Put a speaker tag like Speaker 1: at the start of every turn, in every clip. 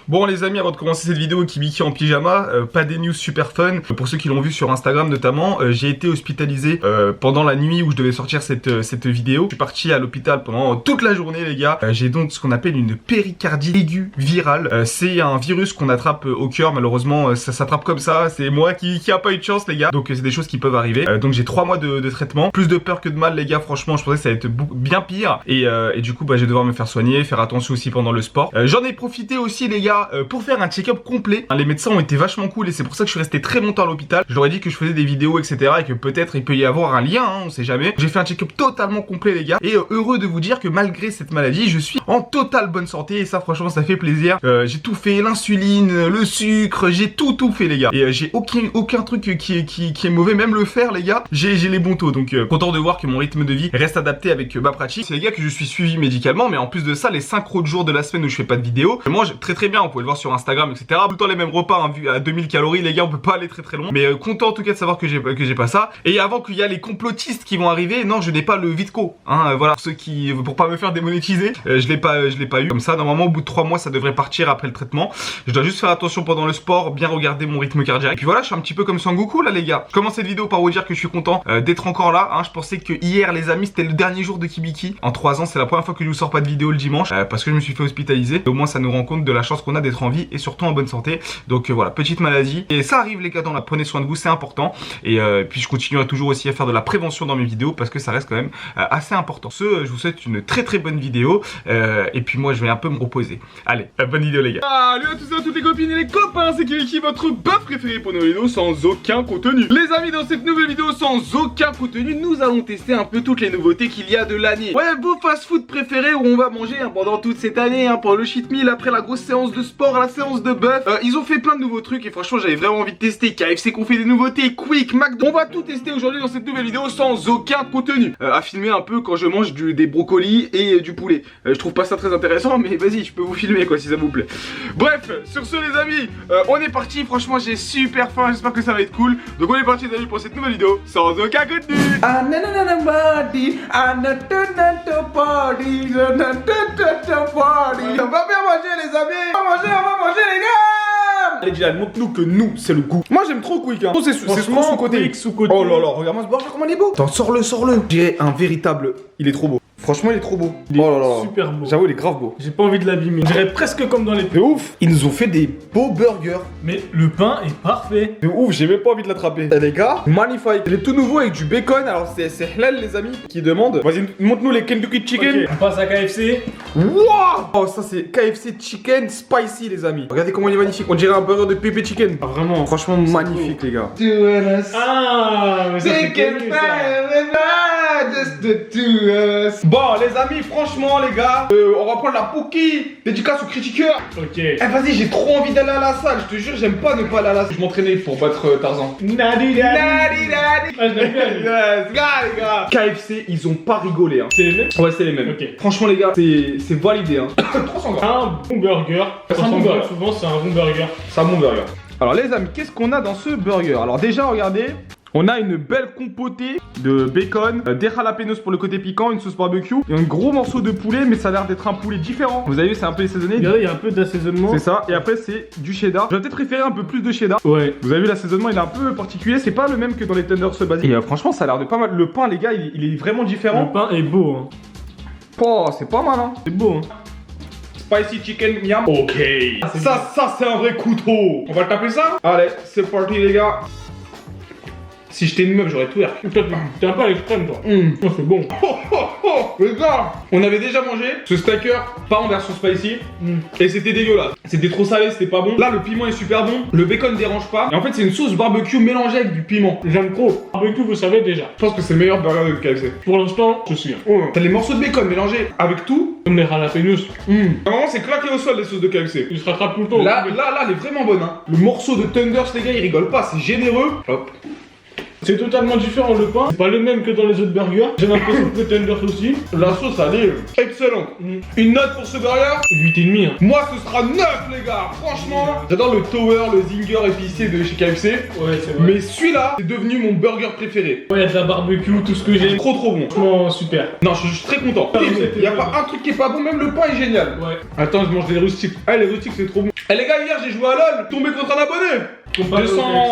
Speaker 1: Bon les amis, avant de commencer cette vidéo Kibiki en pyjama, pas des news super fun. Pour ceux qui l'ont vu sur Instagram notamment, j'ai été hospitalisé pendant la nuit où je devais sortir cette vidéo. Je suis parti à l'hôpital pendant toute la journée les gars. J'ai donc ce qu'on appelle une péricardie aiguë virale. C'est un virus qu'on attrape au cœur, malheureusement ça s'attrape comme ça. C'est moi qui a pas eu de chance les gars. Donc c'est des choses qui peuvent arriver. Donc j'ai 3 mois de traitement. Plus de peur que de mal les gars, franchement je pensais que ça allait être bien pire. Et du coup bah, je vais devoir me faire soigner, faire attention aussi pendant le sport. J'en ai profité aussi les gars pour faire un check-up complet. Les médecins ont été vachement cool et c'est pour ça que je suis resté très longtemps à l'hôpital. Je leur ai dit que je faisais des vidéos etc et que peut-être il peut y avoir un lien, hein, on sait jamais. J'ai fait un check-up totalement complet les gars et heureux de vous dire que malgré cette maladie je suis en totale bonne santé et ça franchement ça fait plaisir. J'ai tout fait, l'insuline, le sucre, j'ai tout fait les gars. Et j'ai aucun truc qui est mauvais, même le fer les gars, j'ai les bons taux. Donc content de voir que mon rythme de vie reste adapté avec ma pratique. C'est les gars que je suis suivi médicalement, mais en plus de ça les 5 autres jours de la semaine où je fais pas de vidéo, je mange très bien, vous pouvez le voir sur Instagram etc. Tout le temps les mêmes repas hein, vu à 2000 calories les gars, on peut pas aller très loin. Mais content en tout cas de savoir que j'ai pas ça. Et avant qu'il y a les complotistes qui vont arriver, non je n'ai pas le Vitco hein, voilà, pour ceux qui, pour pas me faire démonétiser, je l'ai pas eu. Comme ça normalement au bout de 3 mois ça devrait partir après le traitement. Je dois juste faire attention pendant le sport, bien regarder mon rythme cardiaque. Et puis voilà, je suis un petit peu comme Sangoku là les gars. Je commence cette vidéo par vous dire que je suis content d'être encore là hein. Je pensais que hier les amis c'était le dernier jour de Kibiki. En 3 ans c'est la première fois que je vous sors pas de vidéo le dimanche parce que je me suis fait hospitaliser. Et au moins ça nous rend compte de la chance qu'on a d'être en vie et surtout en bonne santé. Donc voilà, petite maladie. Et ça arrive les gars, dans la prenez soin de vous, c'est important. Et puis je continuerai toujours aussi à faire de la prévention dans mes vidéos parce que ça reste quand même assez important. Je vous souhaite une très bonne vidéo. Et puis moi je vais un peu me reposer. Allez, bonne vidéo les gars. Salut à tous et à toutes les copines et les copains, c'est Kibiki, votre bœuf préféré pour nos vidéos sans aucun contenu. Les amis, dans cette nouvelle vidéo sans aucun contenu, nous allons tester un peu toutes les nouveautés qu'il y a de l'année. Ouais, vos fast-food préférés où on va manger hein, pendant toute cette année, hein, pour le cheat meal, après la grosse séance de sport, la séance de bœuf. Ils ont fait plein de nouveaux trucs et franchement j'avais vraiment envie de tester. KFC qu'on fait des nouveautés, Quick, McDo. On va tout tester aujourd'hui dans cette nouvelle vidéo sans aucun contenu. À filmer un peu quand je mange des brocolis et du poulet. Je trouve pas ça très intéressant mais vas-y, je peux vous filmer quoi si ça vous plaît. Bref, sur ce les amis, on est parti. Franchement j'ai super faim, j'espère que ça va être cool. Donc on est parti les amis pour cette nouvelle vidéo sans aucun contenu. On va bien manger les amis. On va manger les gars. Allez Dylan, montre-nous que nous c'est le goût. Moi j'aime trop Quick hein. C'est souvent sous-côté. Oh là là, regarde-moi ce burger comment il est beau. Attends, sors-le. Je dirais un véritable. Il est trop beau. Franchement il est trop beau.
Speaker 2: Il est super beau.
Speaker 1: J'avoue il est grave beau.
Speaker 2: J'ai pas envie de l'abîmer. Je dirais presque comme dans les
Speaker 1: de ouf. Ils nous ont fait des beaux burgers.
Speaker 2: Mais le pain est parfait.
Speaker 1: De ouf, j'ai même pas envie de l'attraper. Eh les gars, magnifique. Il est tout nouveau avec du bacon. Alors c'est halal les amis qui demandent. Vas-y, montre-nous les Kentucky Chicken.
Speaker 2: Okay, on passe à KFC.
Speaker 1: Wow. Oh ça c'est KFC Chicken Spicy les amis. Regardez comment il est magnifique. On dirait un burger de pépé chicken.
Speaker 2: Ah, vraiment.
Speaker 1: Franchement magnifique cool. Les gars.
Speaker 2: Ah mais c'est
Speaker 1: Bon les amis, franchement les gars, on va prendre la Pookie. Dédicace au critiqueur.
Speaker 2: Ok.
Speaker 1: Eh vas-y, j'ai trop envie d'aller à la salle. Je te jure, j'aime pas ne pas aller à la salle. Je m'entraînais pour battre Tarzan.
Speaker 2: Nadi. Ah, je l'aime bien, lui.
Speaker 1: Les gars. KFC, ils ont pas rigolé hein.
Speaker 2: C'est les mêmes?
Speaker 1: Ouais, c'est les mêmes.
Speaker 2: Ok.
Speaker 1: Franchement les gars, c'est validé hein. 300 grammes.
Speaker 2: Un bon burger. Souvent c'est un bon burger.
Speaker 1: C'est un bon burger. Alors les amis, qu'est-ce qu'on a dans ce burger? Alors déjà, regardez. On a une belle compotée de bacon, des jalapenos pour le côté piquant, une sauce barbecue et un gros morceau de poulet, mais ça a l'air d'être un poulet différent. Vous avez vu, c'est un peu assaisonné.
Speaker 2: Regardez, il y a un peu d'assaisonnement.
Speaker 1: C'est ça, et après c'est du cheddar. J'aurais peut-être préféré un peu plus de cheddar.
Speaker 2: Ouais.
Speaker 1: Vous avez vu, l'assaisonnement il est un peu particulier, c'est pas le même que dans les tenders basiques. Et franchement, ça a l'air de pas mal. Le pain, les gars, il est vraiment différent.
Speaker 2: Le pain est beau. Hein.
Speaker 1: Oh, c'est pas mal, hein.
Speaker 2: C'est beau. Hein.
Speaker 1: Spicy chicken miam. Ok. Ça c'est un vrai couteau. On va taper ça. Allez, c'est parti, les gars. Si j'étais une meuf, j'aurais tout air.
Speaker 2: T'es un peu à l'extrême, toi. Oh, c'est bon.
Speaker 1: Les gars, on avait déjà mangé ce stacker, pas en version spicy, et c'était dégueulasse. C'était trop salé, c'était pas bon. Là, le piment est super bon, le bacon dérange pas. Et en fait, c'est une sauce barbecue mélangée avec du piment.
Speaker 2: J'aime trop. Barbecue, vous savez déjà.
Speaker 1: Je pense que c'est le meilleur burger de KFC.
Speaker 2: Pour l'instant, je suis.
Speaker 1: Oh, t'as les morceaux de bacon mélangés avec tout.
Speaker 2: Comme les jalapenos.
Speaker 1: Vraiment, c'est claqué au sol les sauces de KFC.
Speaker 2: Il se rattrape tout le temps.
Speaker 1: Là, elle est vraiment bonne. Hein. Le morceau de Tenders, les gars, il rigole pas, c'est généreux. Hop.
Speaker 2: C'est totalement différent le pain, c'est pas le même que dans les autres burgers. J'ai l'impression que Tenders aussi.
Speaker 1: La sauce elle est excellente. Une note pour ce burger
Speaker 2: 8,5 hein.
Speaker 1: Moi ce sera 9 les gars. Franchement, j'adore le tower, le zinger épicé de chez KFC.
Speaker 2: Ouais c'est vrai.
Speaker 1: Mais celui-là c'est devenu mon burger préféré.
Speaker 2: Ouais, il y a de la barbecue, tout ce que j'ai.
Speaker 1: Trop bon.
Speaker 2: Franchement super.
Speaker 1: Non, je suis très content. Il y a pas un truc qui est pas bon, même le pain est génial.
Speaker 2: Ouais.
Speaker 1: Attends, je mange des rustiques. Ah les rustiques c'est trop bon. Eh les gars, hier j'ai joué à LoL, tombé contre un abonné.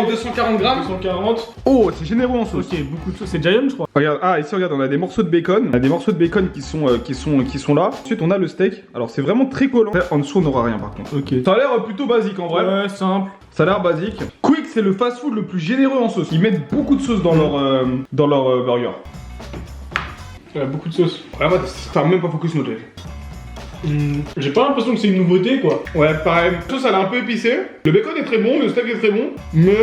Speaker 1: 240 grammes.
Speaker 2: 240.
Speaker 1: Oh, c'est généreux en sauce.
Speaker 2: Ok, beaucoup de sauce. C'est Giant, je crois.
Speaker 1: Regarde, ah ici regarde, on a des morceaux de bacon. On a des morceaux de bacon qui sont là. Ensuite on a le steak. Alors c'est vraiment très collant. En dessous on n'aura rien par contre.
Speaker 2: Ok.
Speaker 1: Ça a l'air plutôt basique en vrai.
Speaker 2: Ouais, simple.
Speaker 1: Ça a l'air basique. Quick c'est le fast food le plus généreux en sauce. Ils mettent beaucoup de sauce dans leur burger.
Speaker 2: Ouais, beaucoup de sauce.
Speaker 1: Ouais, moi, ça même pas focus noté.
Speaker 2: J'ai pas l'impression que c'est une nouveauté, quoi.
Speaker 1: Ouais, pareil. La sauce elle est un peu épicée. Le bacon est très bon, le steak est très bon. Mais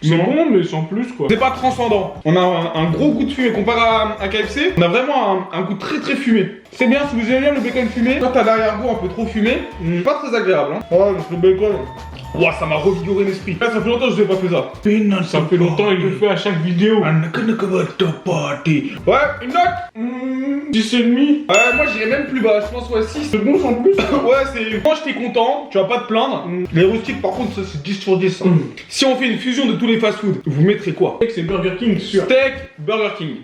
Speaker 2: C'est
Speaker 1: non.
Speaker 2: bon, mais sans plus, quoi.
Speaker 1: C'est pas transcendant. On a un gros goût de fumée comparé à KFC. On a vraiment un goût très très fumé. C'est bien si vous aimez bien le bacon fumé. Toi t'as l'arrière-goût un peu trop fumé. Pas très agréable. Hein.
Speaker 2: Ouais, le bacon.
Speaker 1: Ouah, ça m'a revigoré l'esprit. Là, ça fait longtemps que je n'ai pas fait ça.
Speaker 2: Ça fait longtemps, il le fait à chaque vidéo.
Speaker 1: Ouais, une note
Speaker 2: 10,5.
Speaker 1: Moi j'irais même plus bas, je pense ouais 6.
Speaker 2: C'est bon sans plus.
Speaker 1: Ouais, c'est. Moi j'étais content, tu vas pas te plaindre. Les rustiques par contre, ça c'est 10 sur 10. Si on fait une fusion de tous les fast-food, vous mettrez quoi?
Speaker 2: C'est Burger King, sûr.
Speaker 1: Steak, Burger King.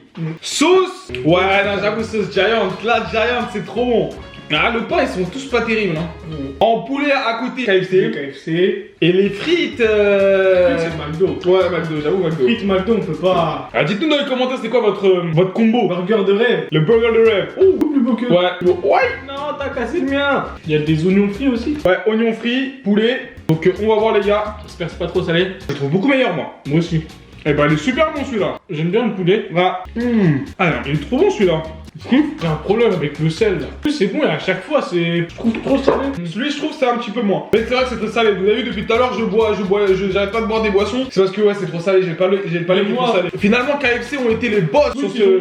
Speaker 1: Sauce. Ouais, non, j'avoue, sauce Giant. Là, Giant, c'est trop bon. Ah, le pain, ils sont tous pas terribles. Hein. En poulet à côté, KFC.
Speaker 2: KFC.
Speaker 1: Et les frites.
Speaker 2: C'est McDo.
Speaker 1: Ouais, McDo, j'avoue, McDo.
Speaker 2: Frites McDo, on peut pas.
Speaker 1: Ah, dites-nous dans les commentaires, c'est quoi votre combo?
Speaker 2: Burger de rêve.
Speaker 1: Le burger de rêve.
Speaker 2: Oh, plus beau que.
Speaker 1: Ouais. Ouais.
Speaker 2: Non, t'as cassé le mien. Il y a des oignons frits aussi.
Speaker 1: Ouais, oignons frits, poulet. Donc, on va voir, les gars.
Speaker 2: J'espère que c'est pas trop salé.
Speaker 1: Je le trouve beaucoup meilleur, moi.
Speaker 2: Moi aussi.
Speaker 1: Eh ben, il est super bon celui-là.
Speaker 2: J'aime bien le poulet.
Speaker 1: Ah, ah non, il est trop bon celui-là.
Speaker 2: J'ai un problème avec le sel là. En plus, c'est bon et à chaque fois, je trouve trop salé.
Speaker 1: Celui, je trouve, c'est un petit peu moins. Mais c'est vrai que c'est très salé. Vous avez vu, depuis tout à l'heure, j'arrête pas de boire des boissons. C'est parce que, ouais, c'est trop salé. J'ai le palais qui est trop salé. Finalement, KFC ont été les boss sur ce.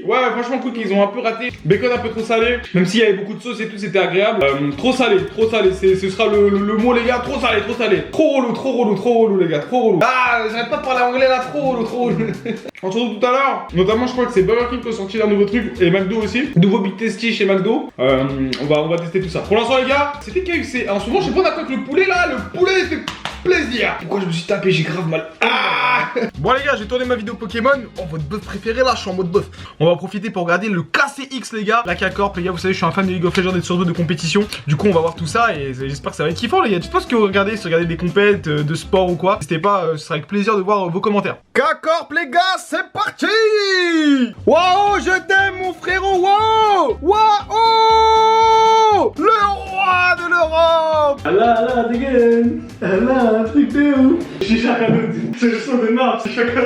Speaker 1: Ouais, franchement, Quick, ils ont un peu raté. Bacon un peu trop salé. Même s'il y avait beaucoup de sauce et tout, c'était agréable. Trop salé, trop salé. Ce sera le mot, les gars. Trop salé, trop salé. Trop relou, les gars. Trop relou. Ah, j'arrête pas de parler anglais là. Trop relou. On se retrouve tout à l'heure. Notamment, je crois que c'est Burger King qui a sorti un nouveau truc. Et McDo aussi. Nouveau Big Tasty chez McDo. On va tester tout ça. Pour l'instant, les gars, c'était KFC. En ce moment, je sais pas d'accord avec le poulet là. Le poulet, fait plaisir. Pourquoi je me suis tapé? J'ai grave mal. Ah. Bon, les gars, j'ai tourné ma vidéo Pokémon. Oh, votre buff préféré là, je suis en mode buff. On va profiter pour regarder le KCX, les gars. La K-Corp, les gars, vous savez, je suis un fan de League of Legends et surtout de compétition. Du coup, on va voir tout ça et j'espère que ça va être kiffant, les gars. Je sais pas ce que vous regardez, si vous regardez des compètes, de sport ou quoi. N'hésitez pas, ce sera avec plaisir de voir vos commentaires. K-Corp, les gars, c'est parti. Waouh, je t'aime, mon frérot. Waouh, waouh, le roi de l'Europe.
Speaker 2: Allah, again. Allah, un truc de ouf. J'ai chacun c'est le son de Nard, c'est chacun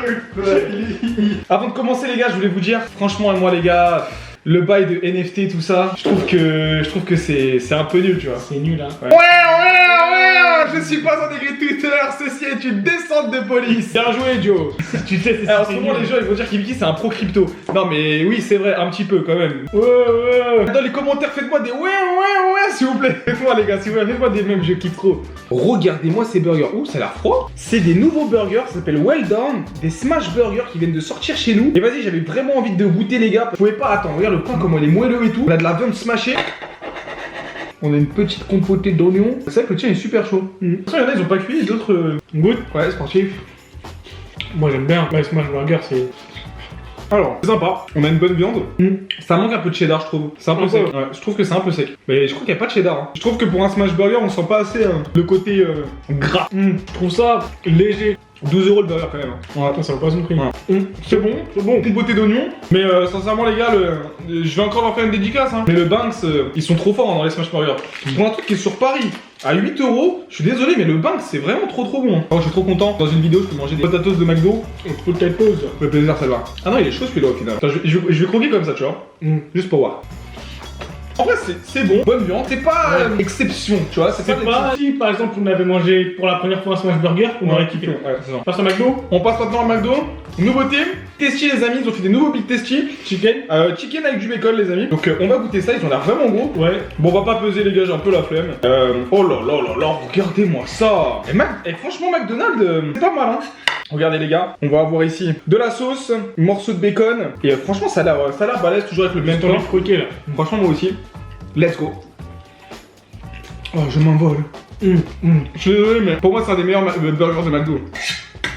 Speaker 1: Avant de commencer, les gars, je voulais vous dire, franchement, moi, les gars, le bail de NFT, tout ça, je trouve que c'est un peu nul, tu vois.
Speaker 2: C'est nul, hein.
Speaker 1: Ouais, je suis pas un degré Twitter, ceci est une descente de police.
Speaker 2: Bien joué, Joe. Tu sais, c'est
Speaker 1: en ce moment, les gens ils vont dire qu'Ibiki c'est un pro crypto. Non, mais oui, c'est vrai, un petit peu quand même.
Speaker 2: Ouais.
Speaker 1: Dans les commentaires, faites-moi des ouais, s'il vous plaît. Faites-moi, les gars, s'il vous plaît, faites-moi des mêmes, je kiffe trop. Regardez-moi ces burgers. Ouh, ça a l'air froid. C'est des nouveaux burgers, ça s'appelle Well Done, des smash burgers qui viennent de sortir chez nous. Et vas-y, j'avais vraiment envie de goûter, les gars. Vous pouvez pas attendre, regarde le pain, comment il est moelleux et tout. On a de la viande smashée. On a une petite compotée d'oignons. C'est vrai que le tien est super chaud. Il y en a, ils ont pas cuit, les autres goûtent. Ouais, c'est parti.
Speaker 2: Moi j'aime bien. Ouais, Smash Burger, c'est.
Speaker 1: Alors, c'est sympa. On a une bonne viande. Ça manque un peu de cheddar, je trouve. C'est un peu sec. Ouais, je trouve que c'est un peu sec. Mais je crois qu'il n'y a pas de cheddar. Hein. Je trouve que pour un smash burger, on sent pas assez le côté gras.
Speaker 2: Je trouve ça léger.
Speaker 1: 12 € le burger quand même.
Speaker 2: Ouais, attends, ça vaut pas son prix.
Speaker 1: Ouais.
Speaker 2: C'est bon.
Speaker 1: Une beauté d'oignon. Mais sincèrement, les gars, je vais encore leur faire une dédicace. Hein. Mais le Banks, ils sont trop forts dans les smash burgers. Pour un truc qui est sur Paris, à 8 €, je suis désolé, mais le Banks, c'est vraiment trop bon. Oh, je suis trop content. Dans une vidéo, je peux manger des potatoes de McDo.
Speaker 2: Potatoes.
Speaker 1: Ça fait plaisir, ça va. Ah non, il est chaud celui-là au final. Attends, je vais croquer comme ça, tu vois. Juste pour voir. En vrai, c'est bon, bonne viande, c'est pas exception, tu vois,
Speaker 2: C'est pas si par exemple on avait mangé pour la première fois un smash burger, on aurait kiffé.
Speaker 1: Ouais, c'est ça.
Speaker 2: Passe à McDo.
Speaker 1: On passe maintenant à McDo. Nouveauté, Tasty les amis, ils ont fait des nouveaux Big Tasty.
Speaker 2: Chicken.
Speaker 1: Chicken avec du bacon les amis. Donc on va goûter ça, ils ont l'air vraiment gros.
Speaker 2: Ouais.
Speaker 1: Bon, on va pas peser les gars, j'ai un peu la flemme. Oh là, regardez-moi ça. Et franchement McDonald's, c'est pas mal hein. Regardez les gars, on va avoir ici de la sauce, un morceau de bacon. Et franchement ça a l'air balèze, toujours avec le
Speaker 2: Même
Speaker 1: bacon.
Speaker 2: ton croqué là.
Speaker 1: Franchement moi aussi. Let's go. Oh, je m'envole. Je suis désolé, mais pour moi, c'est un des meilleurs burgers de McDo.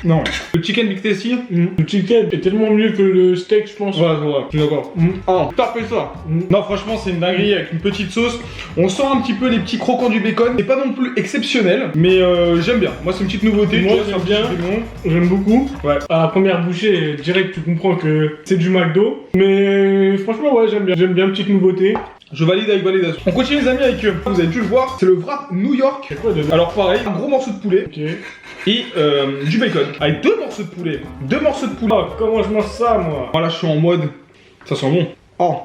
Speaker 2: Non.
Speaker 1: Le chicken Big Tasty.
Speaker 2: Le chicken est tellement mieux que le steak, je pense.
Speaker 1: Ouais, je suis d'accord. Ah, tapez ça. Non, franchement, c'est une dinguerie avec une petite sauce. On sent un petit peu les petits croquants du bacon. C'est pas non plus exceptionnel, mais j'aime bien. Moi, c'est une petite nouveauté.
Speaker 2: Moi, j'aime bien. J'aime beaucoup.
Speaker 1: Ouais.
Speaker 2: À la première bouchée, direct, tu comprends que c'est du McDo. Mais franchement, ouais, j'aime bien. J'aime bien, petite nouveauté.
Speaker 1: Je valide avec validation. On continue les amis avec, vous avez dû le voir, c'est le wrap New York.
Speaker 2: C'est quoi dedans?
Speaker 1: Alors pareil, un gros morceau de poulet
Speaker 2: Ok.
Speaker 1: et du bacon. Avec 2 morceaux de poulet. 2 morceaux de poulet.
Speaker 2: Oh, comment je mange ça, moi?
Speaker 1: Voilà, je suis en mode, ça sent bon. Oh,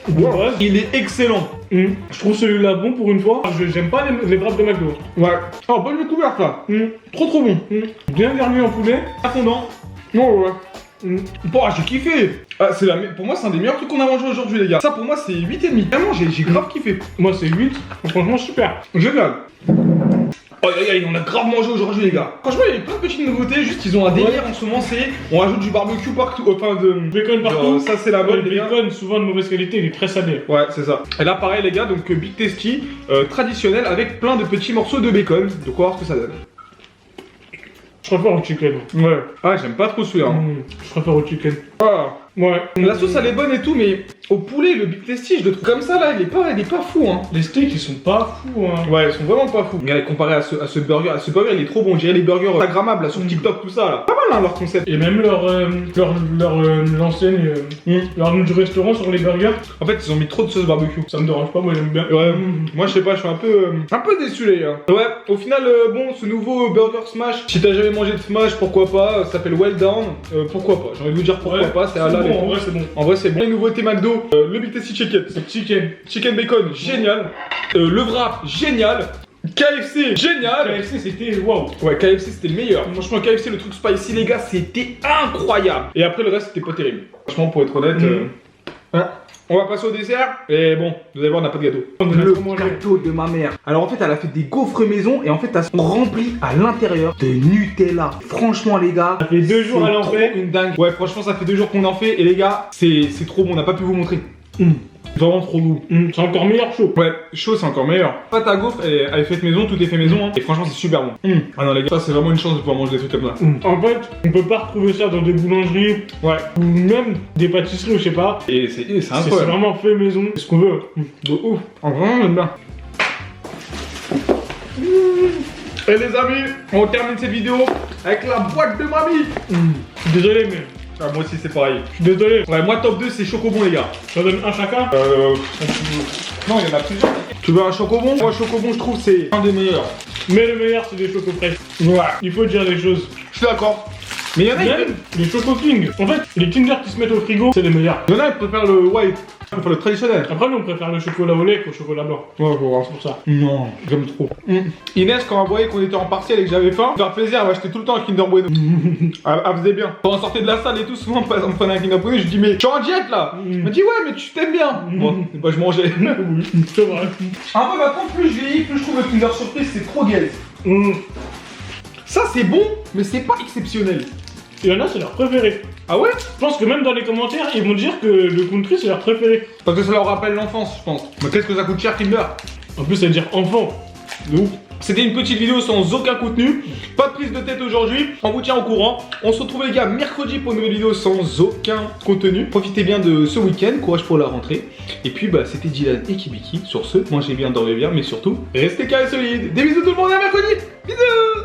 Speaker 2: Wow.
Speaker 1: il est excellent.
Speaker 2: Je trouve celui-là bon pour une fois. J'aime pas les wraps de McDo.
Speaker 1: Ouais. Oh, bonne découverte là. Trop bon.
Speaker 2: Bien garni en poulet.
Speaker 1: Fondant.
Speaker 2: Oh, ouais.
Speaker 1: Bon, j'ai kiffé. Ah, pour moi, c'est un des meilleurs trucs qu'on a mangé aujourd'hui, les gars. Ça, pour moi, c'est 8,5. Vraiment, j'ai grave kiffé.
Speaker 2: Moi, c'est 8. Franchement, super.
Speaker 1: Génial. Oh, on a grave mangé aujourd'hui, les gars. Franchement, il y a plein de petites nouveautés. Juste, ils ont un délire en ce moment. C'est on rajoute du barbecue partout. Enfin, de
Speaker 2: Bacon partout.
Speaker 1: genre, ça, c'est la mode.
Speaker 2: Le bacon, souvent de mauvaise qualité, il est très salé.
Speaker 1: Ouais, c'est ça. Et là, pareil, les gars, donc Big Tasty, traditionnel avec plein de petits morceaux de bacon. Donc, on va voir ce que ça donne.
Speaker 2: Je préfère au chicken.
Speaker 1: Ouais. Ah, j'aime pas trop celui-là.
Speaker 2: Je préfère au chicken.
Speaker 1: Ah.
Speaker 2: Ouais.
Speaker 1: La sauce, elle est bonne et tout, mais au poulet, le Big Tasty, je le trouve comme ça, là, il est pas fou, hein.
Speaker 2: Les steaks, ils sont pas fous, hein.
Speaker 1: Ouais, ils sont vraiment pas fous. Regardez, comparé à ce burger, il est trop bon. On dirait les burgers instagrammables là sur TikTok, tout ça là. Pas mal hein, leur concept.
Speaker 2: Et même l'enseigne, leur nom du restaurant sur les burgers,
Speaker 1: En fait, ils ont mis trop de sauce barbecue.
Speaker 2: ça me dérange pas, moi j'aime bien.
Speaker 1: Ouais, moi je sais pas, je suis un peu déçu les gars. Ouais, au final, bon, ce nouveau burger smash, si t'as jamais mangé de smash, pourquoi pas, ça s'appelle Well Down, pourquoi pas. J'ai envie de vous dire pourquoi pas, c'est halal.
Speaker 2: Bon, en vrai, c'est bon.
Speaker 1: En vrai, c'est bon. Les nouveautés McDo, le Big Tasty Chicken,
Speaker 2: C'est chicken.
Speaker 1: Chicken Bacon, génial. Le wrap, génial. KFC, génial.
Speaker 2: KFC, c'était waouh.
Speaker 1: Ouais, KFC c'était le meilleur. Franchement, KFC, le truc spicy, les gars, c'était incroyable. Et après, le reste, c'était pas terrible. Franchement, pour être honnête, on va passer au dessert. Et bon, vous allez voir, on n'a pas de gâteau.
Speaker 2: Le
Speaker 1: gâteau de ma mère. Alors en fait, elle a fait des gaufres maison et en fait, elles sont remplies à l'intérieur de Nutella. Franchement, les gars,
Speaker 2: Ça fait 2 jours à l'en fait.
Speaker 1: une dingue. Ouais, franchement, ça fait 2 jours qu'on en fait. Et les gars, c'est trop bon. On n'a pas pu vous montrer. Vraiment trop doux.
Speaker 2: C'est encore meilleur chaud.
Speaker 1: Ouais, chaud c'est encore meilleur. Pâte à gaufre, elle est faite maison, tout est fait maison. Hein. Et franchement, c'est super bon. Ah non, les gars, ça c'est vraiment une chance de pouvoir manger des trucs comme ça.
Speaker 2: En fait, on peut pas retrouver ça dans des boulangeries,
Speaker 1: Ouais.
Speaker 2: ou même des pâtisseries, ou je sais pas.
Speaker 1: Et c'est
Speaker 2: C'est
Speaker 1: incroyable.
Speaker 2: vraiment fait maison. C'est ce qu'on veut.
Speaker 1: De ouf. En vraiment, j'aime bien. Et les amis, on termine cette vidéo avec la boîte de mamie.
Speaker 2: Je suis désolé, mais.
Speaker 1: Ah, moi aussi, c'est pareil.
Speaker 2: Je suis désolé.
Speaker 1: Ouais, moi, top 2, c'est chocobon, les gars.
Speaker 2: Ça donne un chacun.
Speaker 1: Non, il y en a plusieurs. Tu veux un chocobon? Moi, chocobon, je trouve, c'est un des meilleurs.
Speaker 2: Mais le meilleur, c'est des chocos fraîches.
Speaker 1: Ouais.
Speaker 2: Il faut dire les choses.
Speaker 1: Je suis d'accord. Mais il y en a,
Speaker 2: Même les Choco King. En fait, les Kinder qui se mettent au frigo, c'est les meilleurs.
Speaker 1: ils préfèrent le white. Ils préfèrent le traditionnel.
Speaker 2: Après, nous, on préfère le chocolat au lait qu'au chocolat blanc.
Speaker 1: Ouais, faut voir.
Speaker 2: C'est pour ça.
Speaker 1: Non, j'aime trop. Inès, quand elle voyait qu'on était en partiel et que j'avais faim, faire plaisir, elle m'achetait tout le temps un Kinder Bueno. Elle faisait bien. Quand on sortait de la salle et tout, souvent on me prenait un Kinder Bueno, je dis mais tu es en diète là. Elle me dit ouais, mais tu t'aimes bien. Bon, bah je mangeais.
Speaker 2: C'est vrai.
Speaker 1: Un peu maintenant, plus je vieillis, plus je trouve le Kinder Surprise c'est trop gaze. Ça c'est bon, mais c'est pas exceptionnel.
Speaker 2: Il y en a, c'est leur préféré.
Speaker 1: Ah ouais?
Speaker 2: Je pense que même dans les commentaires, ils vont dire que le country, c'est leur préféré.
Speaker 1: Parce que ça leur rappelle l'enfance, je pense. Mais qu'est-ce que ça coûte cher Kinder?
Speaker 2: En plus, ça veut dire enfant.
Speaker 1: De ouf. C'était une petite vidéo sans aucun contenu, pas de prise de tête aujourd'hui, on vous tient au courant. On se retrouve les gars mercredi pour une nouvelle vidéo sans aucun contenu. Profitez bien de ce week-end, courage pour la rentrée. Et puis bah c'était Dylan et Kibiki. Sur ce, mangez bien, dormez bien, mais surtout, restez carré solide. Des bisous tout le monde, à mercredi. Bisous.